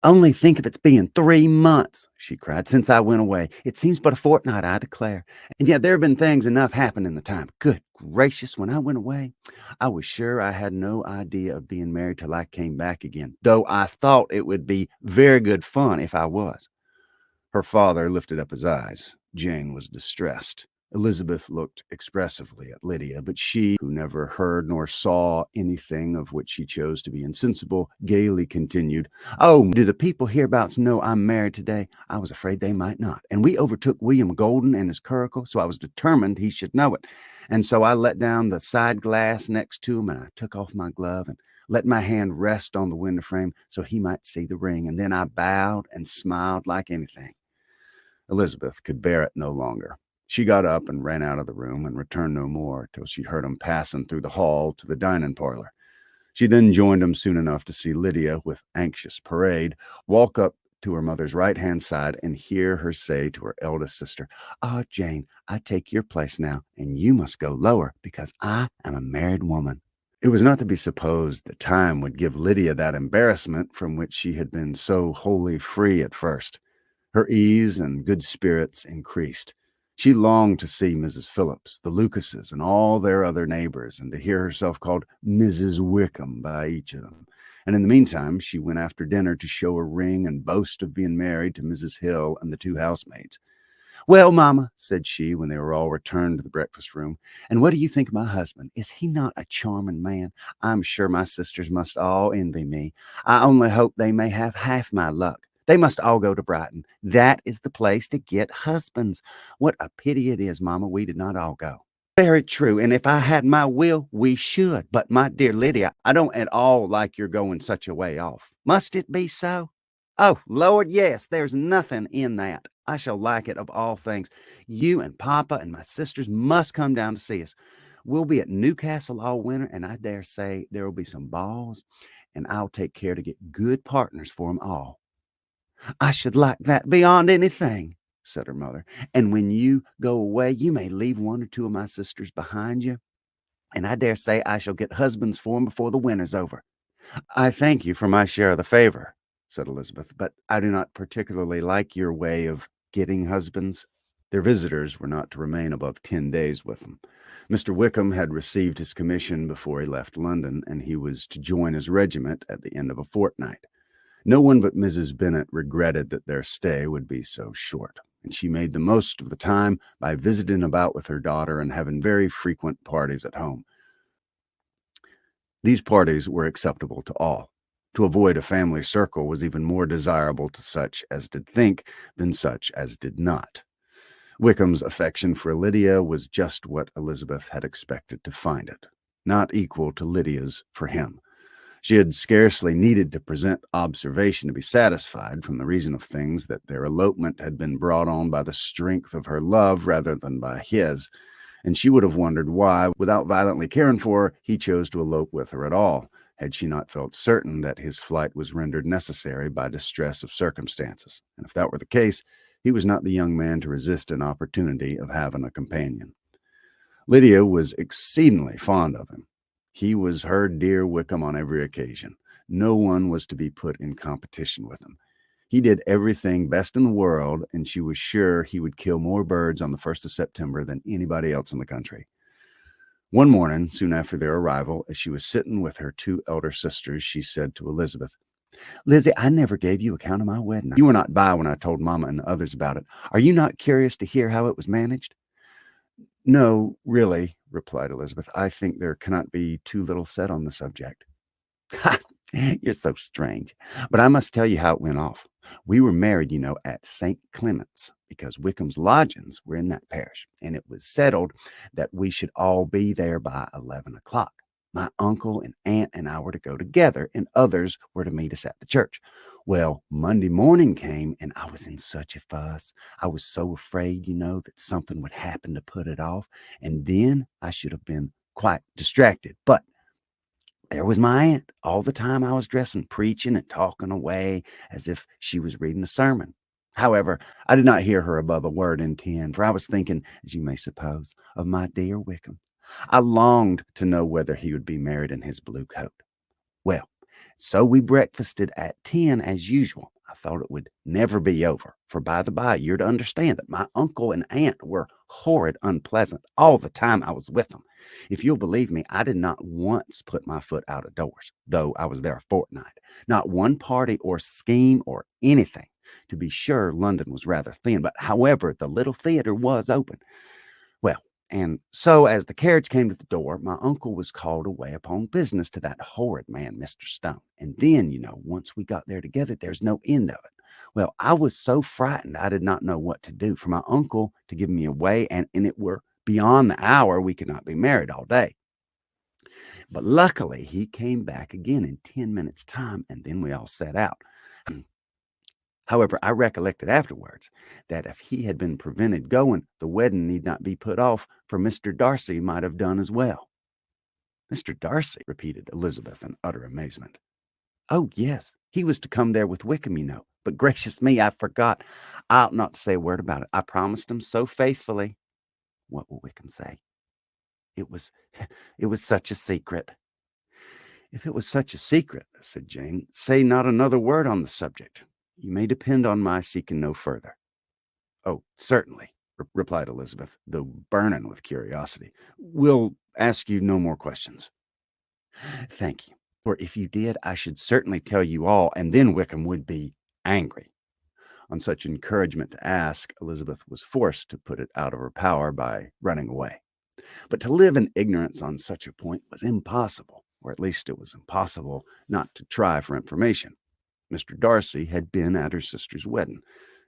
Only think of its being 3 months, she cried, since I went away. It seems but a fortnight, I declare. And yet there have been things enough happened in the time. Good gracious, when I went away, I was sure I had no idea of being married till I came back again, though I thought it would be very good fun if I was. Her father lifted up his eyes. Jane was distressed. Elizabeth looked expressively at Lydia, but she, who never heard nor saw anything of which she chose to be insensible, gaily continued, "Oh, do the people hereabouts know I'm married today? I was afraid they might not. And we overtook William Golden and his curricle, so I was determined he should know it. And so I let down the side glass next to him, and I took off my glove and let my hand rest on the window frame so he might see the ring. And then I bowed and smiled like anything." Elizabeth could bear it no longer. She got up and ran out of the room and returned no more till she heard him passing through the hall to the dining parlor. She then joined him soon enough to see Lydia, with anxious parade, walk up to her mother's right-hand side and hear her say to her eldest sister, "Ah, Jane, I take your place now, and you must go lower, because I am a married woman." It was not to be supposed that time would give Lydia that embarrassment from which she had been so wholly free at first. Her ease and good spirits increased. She longed to see Mrs. Phillips, the Lucases, and all their other neighbors, and to hear herself called Mrs. Wickham by each of them. And in the meantime, she went after dinner to show a ring and boast of being married to Mrs. Hill and the two housemaids. "Well, Mamma," said she, when they were all returned to the breakfast room, "and what do you think of my husband? Is he not a charming man? I'm sure my sisters must all envy me. I only hope they may have half my luck. They must all go to Brighton. That is the place to get husbands. What a pity it is, Mamma, we did not all go." "Very true, and if I had my will, we should. But, my dear Lydia, I don't at all like your going such a way off. Must it be so?" "Oh, Lord, yes, there's nothing in that. I shall like it of all things. You and Papa and my sisters must come down to see us. We'll be at Newcastle all winter, and I dare say there will be some balls, and I'll take care to get good partners for 'em all." "I should like that beyond anything," said her mother. "And when you go away, you may leave one or two of my sisters behind you, and I dare say I shall get husbands for 'em before the winter's over." "I thank you for my share of the favor," said Elizabeth, "but I do not particularly like your way of getting husbands." Their visitors were not to remain above 10 days with them. Mr. Wickham had received his commission before he left London, and he was to join his regiment at the end of a fortnight. No one but Mrs. Bennet regretted that their stay would be so short, and she made the most of the time by visiting about with her daughter and having very frequent parties at home. These parties were acceptable to all. To avoid a family circle was even more desirable to such as did think than such as did not. Wickham's affection for Lydia was just what Elizabeth had expected to find it, not equal to Lydia's for him. She had scarcely needed to present observation to be satisfied, from the reason of things, that their elopement had been brought on by the strength of her love rather than by his, and she would have wondered why, without violently caring for her, he chose to elope with her at all, had she not felt certain that his flight was rendered necessary by distress of circumstances. And if that were the case, he was not the young man to resist an opportunity of having a companion. Lydia was exceedingly fond of him. He was her dear Wickham on every occasion. No one was to be put in competition with him. He did everything best in the world, and she was sure he would kill more birds on the 1st of September than anybody else in the country. One morning, soon after their arrival, as she was sitting with her two elder sisters, she said to Elizabeth, "Lizzie, I never gave you account of my wedding. You were not by when I told Mama and the others about it. Are you not curious to hear how it was managed?" "No, really," replied Elizabeth. "I think there cannot be too little said on the subject." "Ha! You're so strange. But I must tell you how it went off. We were married, you know, at St. Clement's, because Wickham's lodgings were in that parish, and it was settled that we should all be there by 11 o'clock. My uncle and aunt and I were to go together, and others were to meet us at the church. Well, Monday morning came, and I was in such a fuss. I was so afraid, you know, that something would happen to put it off, and then I should have been quite distracted. But there was my aunt all the time I was dressing, preaching and talking away as if she was reading a sermon. However, I did not hear her above a word in 10, for I was thinking, as you may suppose, of my dear Wickham. I longed to know whether he would be married in his blue coat. Well, So we breakfasted at 10 as usual. I thought it would never be over. For by the by, you're to understand that my uncle and aunt were horrid unpleasant all the time I was with them. If you'll believe me, I did not once put my foot out of doors, though I was there a fortnight. Not one party or scheme or anything. To be sure, London was rather thin, but however, the little theater was open. Well, and so as the carriage came to the door, my uncle was called away upon business to that horrid man, Mr. Stone. And then, once we got there together, there's no end of it. Well, I was so frightened I did not know what to do for my uncle to give me away, and it were beyond the hour we could not be married all day. But luckily, he came back again in 10 minutes' time, and then we all set out. However, I recollected afterwards that if he had been prevented going, the wedding need not be put off, for Mr. Darcy might have done as well. Mr. Darcy, repeated Elizabeth in utter amazement. Oh, yes, he was to come there with Wickham. But gracious me, I forgot. I ought not to say a word about it. I promised him so faithfully. What will Wickham say? It was such a secret. If it was such a secret, said Jane, say not another word on the subject. You may depend on my seeking no further. Oh, certainly, replied Elizabeth, though burning with curiosity. We'll ask you no more questions. Thank you. For if you did, I should certainly tell you all, and then Wickham would be angry. On such encouragement to ask, Elizabeth was forced to put it out of her power by running away. But to live in ignorance on such a point was impossible, or at least it was impossible not to try for information. Mr. Darcy had been at her sister's wedding.